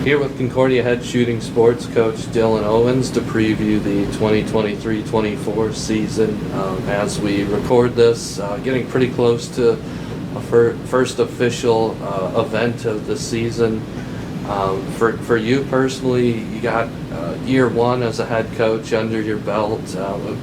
Here with Concordia head shooting sports coach Dylan Owens to preview the 2023-24 season. As we record this, getting pretty close to a first official event of the season. For you personally, you got year one as a head coach under your belt.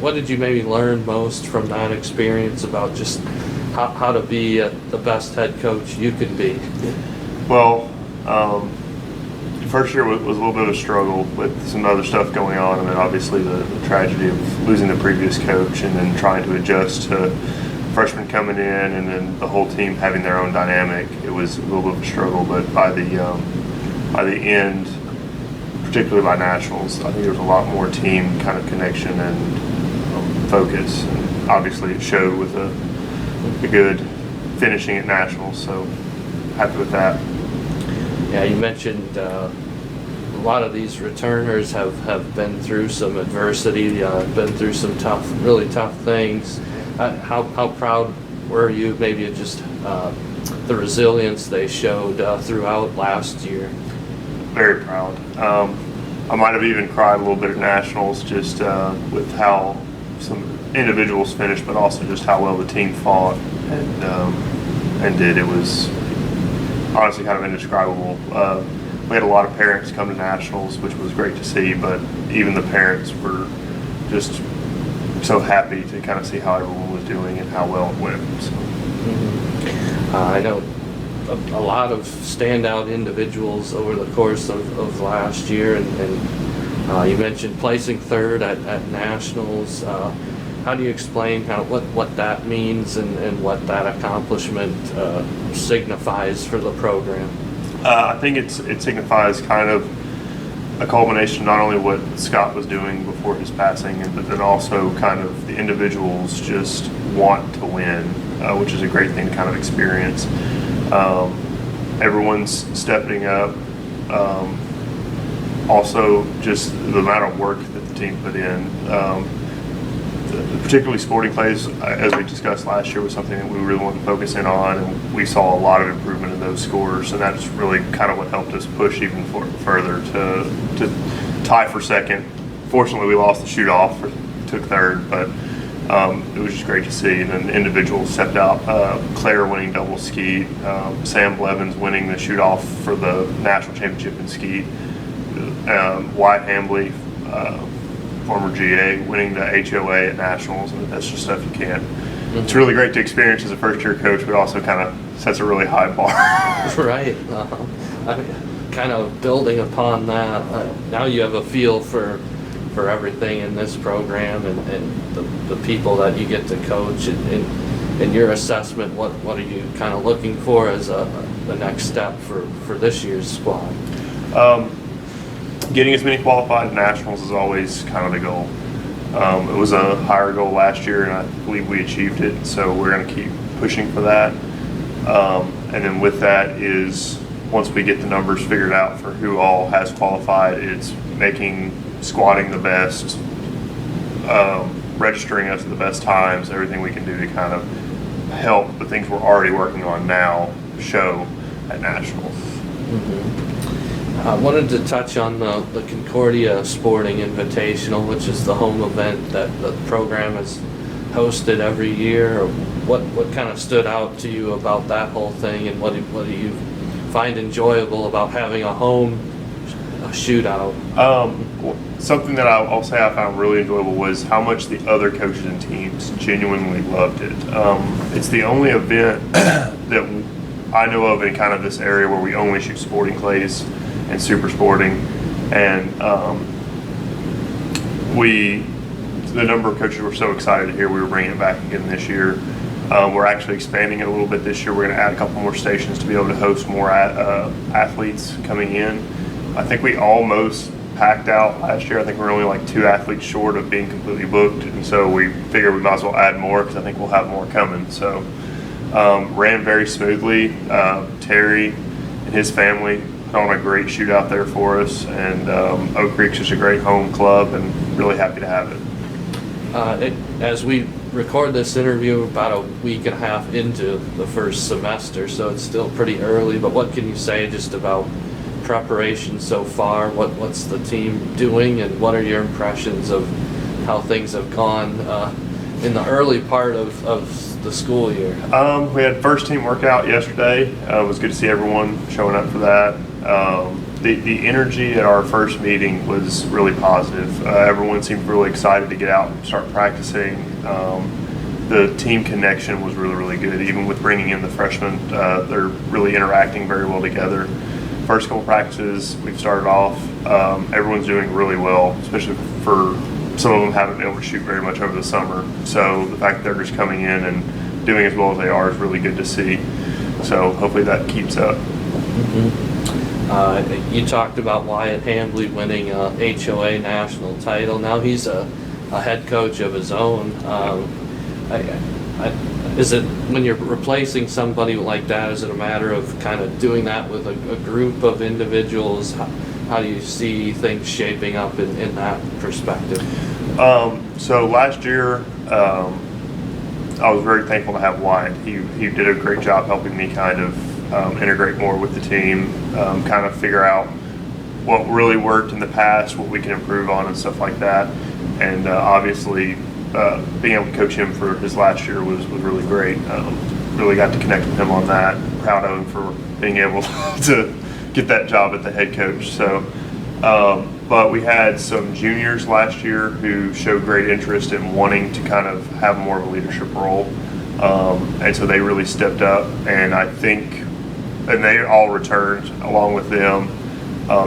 What did you maybe learn most from that experience about just how to be the best head coach you can be? Well, first year was a little bit of a struggle with some other stuff going on, and then obviously the tragedy of losing the previous coach and then trying to adjust to freshmen coming in and then the whole team having their own dynamic. It was a little bit of a struggle, but by the end, particularly by nationals, I think there was a lot more team kind of connection and focus. And obviously it showed with a good finishing at nationals, so happy with that. Yeah, you mentioned a lot of these returners have been through some adversity, been through some really tough things. How proud were you maybe of just the resilience they showed throughout last year? Very proud. I might have even cried a little bit at nationals just with how some individuals finished, but also just how well the team fought and did. It was honestly kind of indescribable. We had a lot of parents come to nationals, which was great to see, but even the parents were just so happy to kind of see how everyone was doing and how well it went. So. I know a lot of standout individuals over the course of last year, and you mentioned placing third at nationals. How do you explain kind of what that means and what that accomplishment signifies for the program? I think it signifies kind of a culmination not only what Scott was doing before his passing, but then also kind of the individuals just want to win, which is a great thing to kind of experience. Everyone's stepping up. Also, just the amount of work that the team put in. Particularly sporting plays, as we discussed last year, was something that we really wanted to focus in on, and we saw a lot of improvement in those scores, and that's really kind of what helped us push even further to tie for second. Fortunately, we lost the shoot-off, took third, but it was just great to see. And then individuals stepped out. Claire winning double skeet, Sam Blevins winning the shoot-off for the national championship in skeet, Wyatt Hambley, former GA, winning the HOA at nationals. And that's just stuff you can't. It's really great to experience as a first-year coach, but also kind of sets a really high bar. Right. I mean, kind of building upon that, now you have a feel for everything in this program and the people that you get to coach. In your assessment, what are you kind of looking for as the next step for this year's squad? Getting as many qualified nationals is always kind of the goal. It was a higher goal last year, and I believe we achieved it, so we're going to keep pushing for that. And then with that is, once we get the numbers figured out for who all has qualified, it's making squatting the best, registering us at the best times, everything we can do to kind of help the things we're already working on now show at nationals. I wanted to touch on the Concordia Sporting Invitational, which is the home event that the program has hosted every year. What kind of stood out to you about that whole thing, and what do you find enjoyable about having a home shootout? Something that I'll say I found really enjoyable was how much the other coaches and teams genuinely loved it. It's the only event that I know of in kind of this area where we only shoot sporting clays and super sporting, and the number of coaches were so excited to hear we were bringing it back again this year. We're actually expanding it a little bit this year. We're going to add a couple more stations to be able to host more athletes coming in. I think we almost packed out last year. I think we're only like 2 athletes short of being completely booked, and so we figured we might as well add more because I think we'll have more coming. So ran very smoothly. Terry and his family put on a great shootout there for us, and Oak Creek's just a great home club, and really happy to have it. As we record this interview about a week and a half into the first semester, so it's still pretty early, but what can you say just about preparation so far? What's the team doing, and what are your impressions of how things have gone in the early part of the school year? We had first team workout yesterday. It was good to see everyone showing up for that. The energy at our first meeting was really positive. Everyone seemed really excited to get out and start practicing. The team connection was really, really good. Even with bringing in the freshmen, they're really interacting very well together. First couple practices, we've started off. Everyone's doing really well, especially for some of them haven't been able to shoot very much over the summer. So the fact that they're just coming in and doing as well as they are is really good to see. So hopefully that keeps up. You talked about Wyatt Hambley winning a HOA national title. Now he's a head coach of his own. Is it, when you're replacing somebody like that, is it a matter of kind of doing that with a group of individuals? How do you see things shaping up in that perspective? So last year, I was very thankful to have Wyatt. He did a great job helping me kind of integrate more with the team, kind of figure out what really worked in the past, what we can improve on, and stuff like that. And obviously, being able to coach him for his last year was really great. Really got to connect with him on that. Proud of him for being able to get that job at the head coach. So, but we had some juniors last year who showed great interest in wanting to kind of have more of a leadership role. And so they really stepped up, and I think, and they all returned along with them.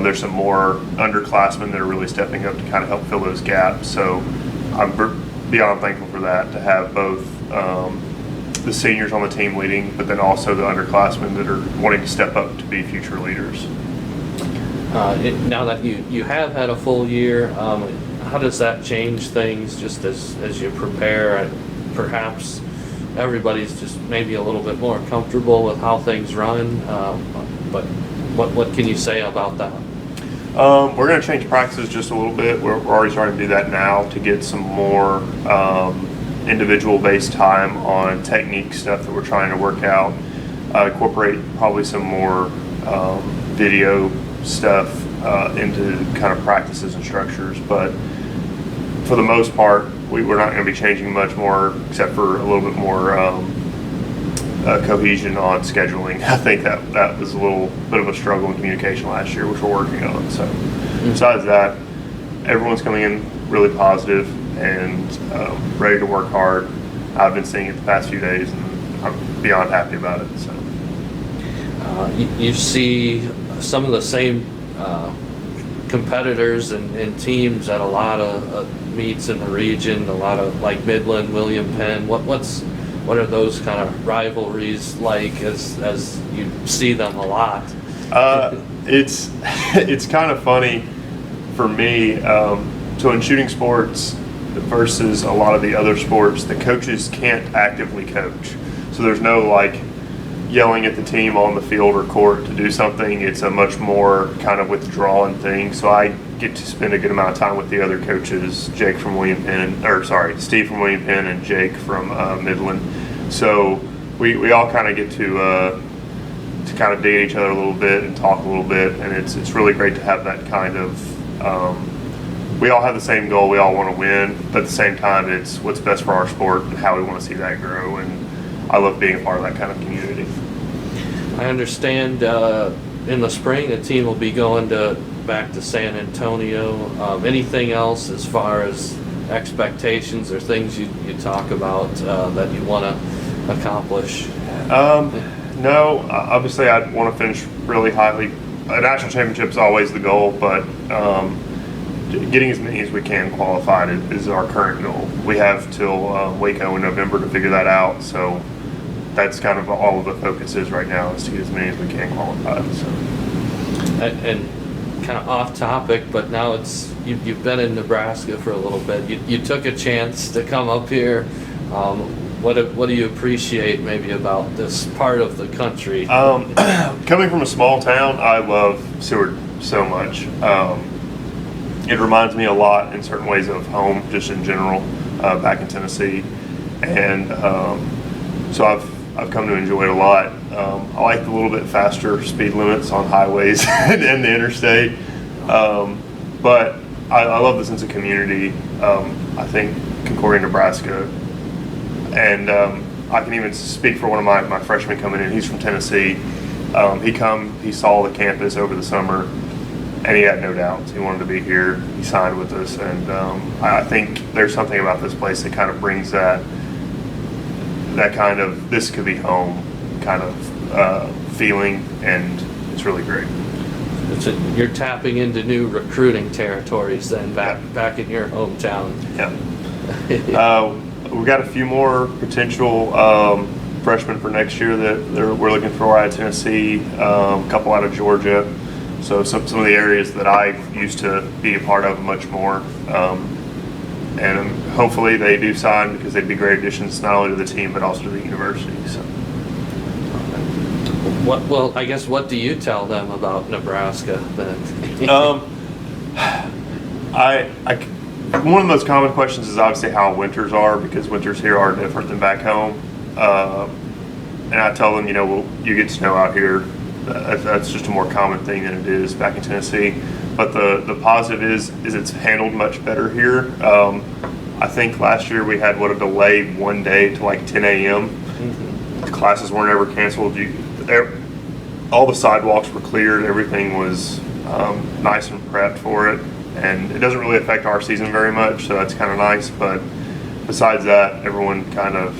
There's some more underclassmen that are really stepping up to kind of help fill those gaps. So I'm beyond thankful for that, to have both the seniors on the team leading, but then also the underclassmen that are wanting to step up to be future leaders. Now that you have had a full year, how does that change things just as you prepare? And perhaps everybody's just maybe a little bit more comfortable with how things run, but what can you say about that? We're going to change practices just a little bit. We're already starting to do that now to get some more individual-based time on technique stuff that we're trying to work out. Incorporate probably some more video stuff into kind of practices and structures. But for the most part, we're not going to be changing much more, except for a little bit more cohesion on scheduling. I think that was a little bit of a struggle in communication last year, which we're working on. So besides that, everyone's coming in really positive and ready to work hard. I've been seeing it the past few days, and I'm beyond happy about it. So you see some of the same competitors and teams at a lot of meets in the region, a lot of like Midland, William Penn. What are those kind of rivalries like as you see them a lot? It's kind of funny for me. So in shooting sports versus a lot of the other sports, the coaches can't actively coach. So there's no like yelling at the team on the field or court to do something. It's a much more kind of withdrawn thing. So I get to spend a good amount of time with the other coaches, Steve from William Penn and Jake from Midland. So we all kind of get to kind of dig at each other a little bit and talk a little bit, and it's really great to have that kind of. We all have the same goal. We all want to win, but at the same time, it's what's best for our sport and how we want to see that grow. And I love being a part of that kind of community. I understand in the spring the team will be going back to San Antonio. Anything else as far as expectations or things you talk about that you want to accomplish? No, obviously I'd want to finish really highly. A national championship is always the goal, but getting as many as we can qualified is our current goal. We have till Waco in November to figure that out, so that's kind of all of the focus is right now, is to get as many as we can qualified. So. And kind of off topic, but now you've been in Nebraska for a little bit. You took a chance to come up here. What do you appreciate maybe about this part of the country? Coming from a small town, I love Seward so much. It reminds me a lot in certain ways of home, just in general, back in Tennessee, and so I've come to enjoy it a lot. I like the little bit faster speed limits on highways and the interstate. But I love the sense of community. I think Concordia, Nebraska, and I can even speak for one of my freshmen coming in. He's from Tennessee. He saw the campus over the summer, and he had no doubts. He wanted to be here. He signed with us, and I think there's something about this place that kind of brings that kind of this could be home kind of feeling, and it's really great. You're tapping into new recruiting territories then back in your hometown. Yeah. We've got a few more potential freshmen for next year that we're looking for out of Tennessee, a couple out of Georgia. So some of the areas that I used to be a part of much more. And hopefully they do sign because they'd be great additions not only to the team but also to the university. So. Well, I guess what do you tell them about Nebraska then? One of the most common questions is obviously how winters are, because winters here are different than back home. And I tell them, you get snow out here. That's just a more common thing than it is back in Tennessee. But the positive is it's handled much better here. I think last year we had a delay one day to like 10 a.m. Mm-hmm. The classes weren't ever canceled. All the sidewalks were cleared. Everything was nice and prepped for it. And it doesn't really affect our season very much, so that's kind of nice. But besides that, everyone kind of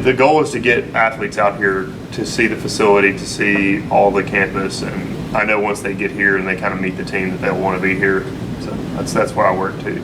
the goal is to get athletes out here to see the facility, to see all the campus, and I know once they get here and they kind of meet the team that they'll want to be here. So that's where I work too.